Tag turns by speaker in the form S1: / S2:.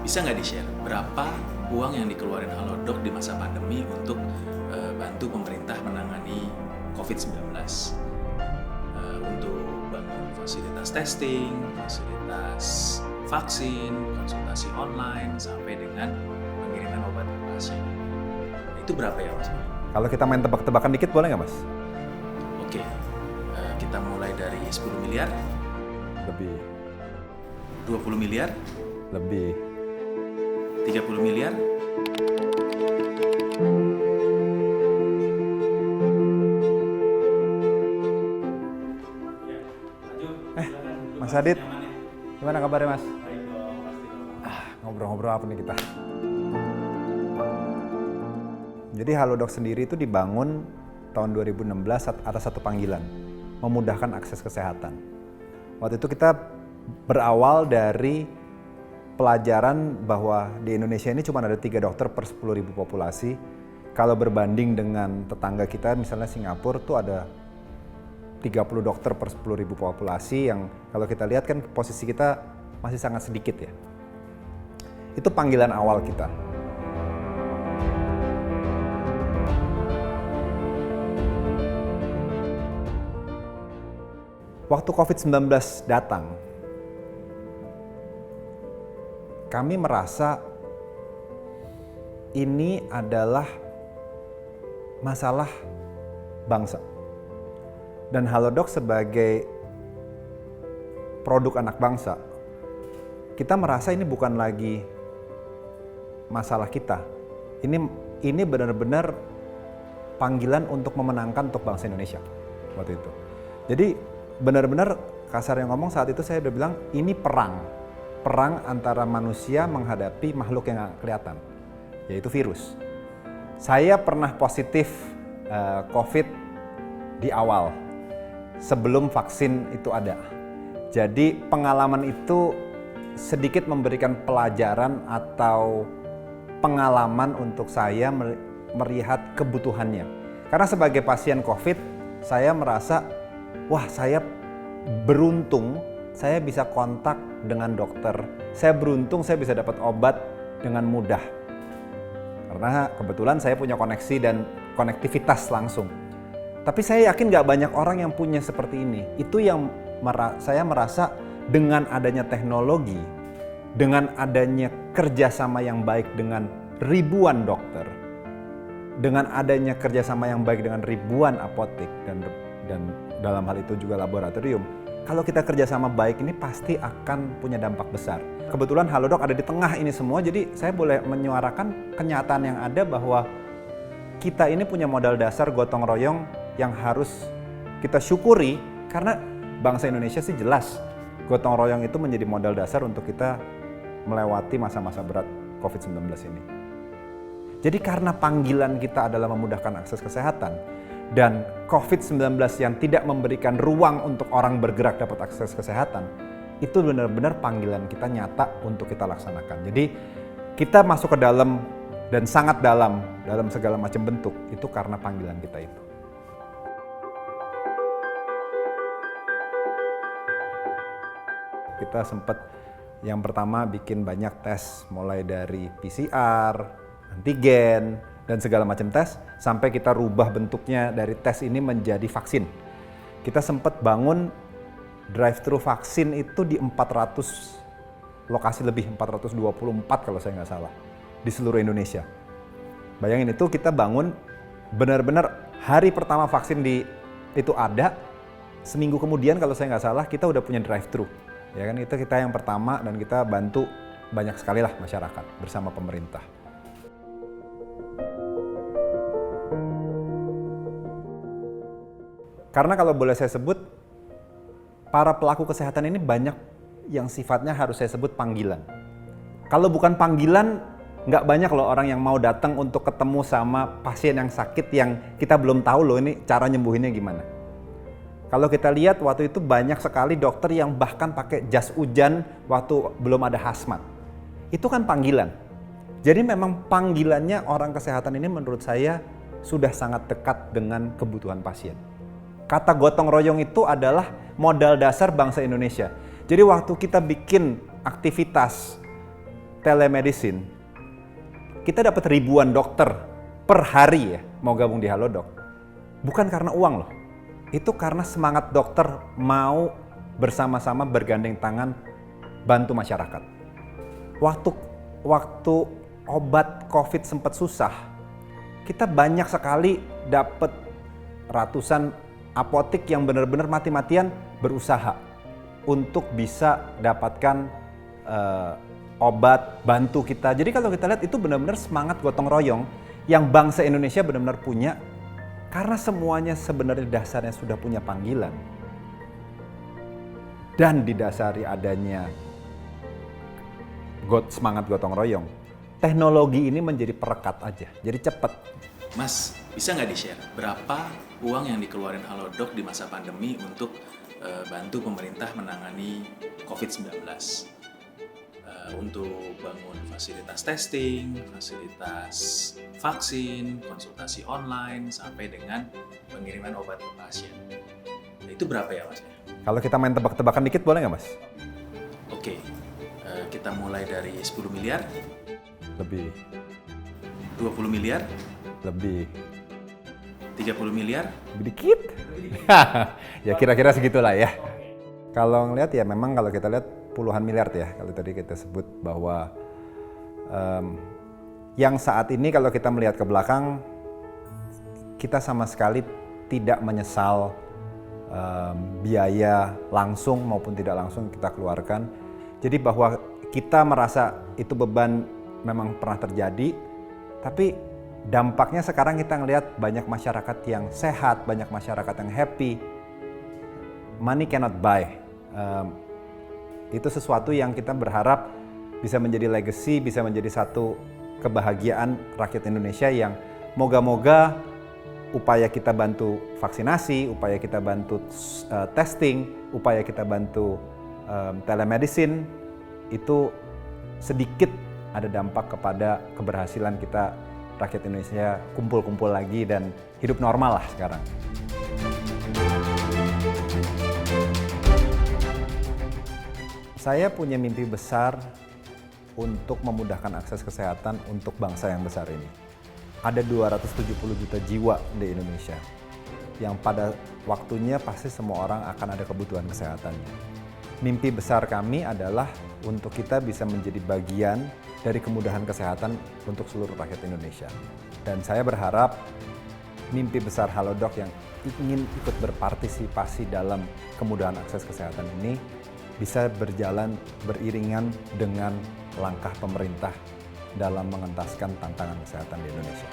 S1: Bisa nggak di-share berapa uang yang dikeluarin Halodoc di masa pandemi untuk bantu pemerintah menangani COVID-19? Untuk bangun fasilitas testing, fasilitas vaksin, konsultasi online, sampai dengan pengiriman obat ke pasien. Itu berapa ya Mas?
S2: Kalau kita main tebak-tebakan dikit boleh nggak Mas?
S1: Oke, kita mulai dari 10 miliar,
S2: Lebih.
S1: 20 miliar,
S2: Lebih.
S1: 30 miliar,
S2: Mas Adit, gimana kabarnya Mas? Ngobrol-ngobrol apa nih kita? Jadi Halodoc sendiri itu dibangun tahun 2016 atas satu panggilan, memudahkan akses kesehatan. Waktu itu kita berawal dari pelajaran bahwa di Indonesia ini cuma ada 3 dokter per 10.000 populasi. Kalau berbanding dengan tetangga kita, misalnya Singapura tuh ada 30 dokter per 10.000 populasi, yang kalau kita lihat kan posisi kita masih sangat sedikit ya. Itu panggilan awal kita. Waktu COVID-19 datang, kami merasa ini adalah masalah bangsa. Dan Halodoc sebagai produk anak bangsa, kita merasa ini bukan lagi masalah kita. Ini benar-benar panggilan untuk memenangkan untuk bangsa Indonesia waktu itu. Jadi benar-benar kasar yang ngomong saat itu saya udah bilang ini perang antara manusia menghadapi makhluk yang nggak kelihatan, yaitu virus. Saya pernah positif COVID di awal, sebelum vaksin itu ada. Jadi pengalaman itu sedikit memberikan pelajaran atau pengalaman untuk saya melihat kebutuhannya. Karena sebagai pasien COVID, saya merasa, wah saya beruntung, saya bisa kontak dengan dokter. Saya beruntung saya bisa dapat obat dengan mudah. Karena kebetulan saya punya koneksi dan konektivitas langsung. Tapi saya yakin gak banyak orang yang punya seperti ini. Itu yang saya merasa dengan adanya teknologi, dengan adanya kerjasama yang baik dengan ribuan dokter, dengan adanya kerjasama yang baik dengan ribuan apotek dan dalam hal itu juga laboratorium, kalau kita kerjasama baik ini pasti akan punya dampak besar. Kebetulan Halodoc ada di tengah ini semua, jadi saya boleh menyuarakan kenyataan yang ada bahwa kita ini punya modal dasar gotong royong yang harus kita syukuri, karena bangsa Indonesia sih jelas gotong royong itu menjadi modal dasar untuk kita melewati masa-masa berat COVID-19 ini. Jadi karena panggilan kita adalah memudahkan akses kesehatan dan COVID-19 yang tidak memberikan ruang untuk orang bergerak dapat akses kesehatan, itu benar-benar panggilan kita nyata untuk kita laksanakan. Jadi kita masuk ke dalam dan sangat dalam segala macam bentuk, itu karena panggilan kita itu. Kita sempat yang pertama bikin banyak tes, mulai dari PCR, antigen, dan segala macam tes, sampai kita rubah bentuknya dari tes ini menjadi vaksin. Kita sempat bangun drive-thru vaksin itu di 400 lokasi lebih, 424 kalau saya nggak salah, di seluruh Indonesia. Bayangin itu kita bangun benar-benar hari pertama vaksin itu ada, seminggu kemudian kalau saya nggak salah kita udah punya drive-thru. Ya kan, itu kita yang pertama dan kita bantu banyak sekali lah masyarakat bersama pemerintah. Karena kalau boleh saya sebut, para pelaku kesehatan ini banyak yang sifatnya harus saya sebut panggilan. Kalau bukan panggilan, nggak banyak loh orang yang mau datang untuk ketemu sama pasien yang sakit yang kita belum tahu loh ini cara nyembuhinnya gimana. Kalau kita lihat waktu itu banyak sekali dokter yang bahkan pakai jas hujan waktu belum ada hazmat. Itu kan panggilan. Jadi memang panggilannya orang kesehatan ini menurut saya sudah sangat dekat dengan kebutuhan pasien. Kata gotong royong itu adalah modal dasar bangsa Indonesia. Jadi waktu kita bikin aktivitas telemedicine, kita dapat ribuan dokter per hari ya mau gabung di Halodoc. Bukan karena uang loh, itu karena semangat dokter mau bersama-sama bergandeng tangan bantu masyarakat. Waktu obat COVID sempat susah, kita banyak sekali dapat ratusan apotek yang benar-benar mati-matian berusaha untuk bisa dapatkan obat, bantu kita. Jadi kalau kita lihat itu benar-benar semangat gotong royong yang bangsa Indonesia benar-benar punya, karena semuanya sebenarnya dasarnya sudah punya panggilan. Dan didasari adanya semangat gotong royong, teknologi ini menjadi perekat aja, jadi cepat.
S1: Mas, bisa nggak di-share berapa uang yang dikeluarin Halodoc di masa pandemi untuk bantu pemerintah menangani COVID-19? Untuk bangun fasilitas testing, fasilitas vaksin, konsultasi online, sampai dengan pengiriman obat ke pasien. Nah, itu berapa ya Mas?
S2: Kalau kita main tebak-tebakan dikit boleh nggak Mas?
S1: Oke, kita mulai dari 10 miliar,
S2: Lebih,
S1: 20 miliar,
S2: lebih
S1: 30 miliar,
S2: lebih dikit. Ya kira-kira segitulah ya. Kalau ngelihat ya memang kalau kita lihat puluhan miliar ya, kalau tadi kita sebut bahwa yang saat ini kalau kita melihat ke belakang, kita sama sekali tidak menyesal biaya langsung maupun tidak langsung kita keluarkan. Jadi bahwa kita merasa itu beban memang pernah terjadi, tapi dampaknya sekarang kita ngelihat banyak masyarakat yang sehat, banyak masyarakat yang happy. Money cannot buy. Itu sesuatu yang kita berharap bisa menjadi legacy, bisa menjadi satu kebahagiaan rakyat Indonesia yang moga-moga upaya kita bantu vaksinasi, upaya kita bantu testing, upaya kita bantu telemedicine itu sedikit ada dampak kepada keberhasilan kita rakyat Indonesia kumpul-kumpul lagi dan hidup normal lah sekarang. Saya punya mimpi besar untuk memudahkan akses kesehatan untuk bangsa yang besar ini. Ada 270 juta jiwa di Indonesia yang pada waktunya pasti semua orang akan ada kebutuhan kesehatannya. Mimpi besar kami adalah untuk kita bisa menjadi bagian dari kemudahan kesehatan untuk seluruh rakyat Indonesia. Dan saya berharap mimpi besar Halodoc yang ingin ikut berpartisipasi dalam kemudahan akses kesehatan ini bisa berjalan beriringan dengan langkah pemerintah dalam mengentaskan tantangan kesehatan di Indonesia.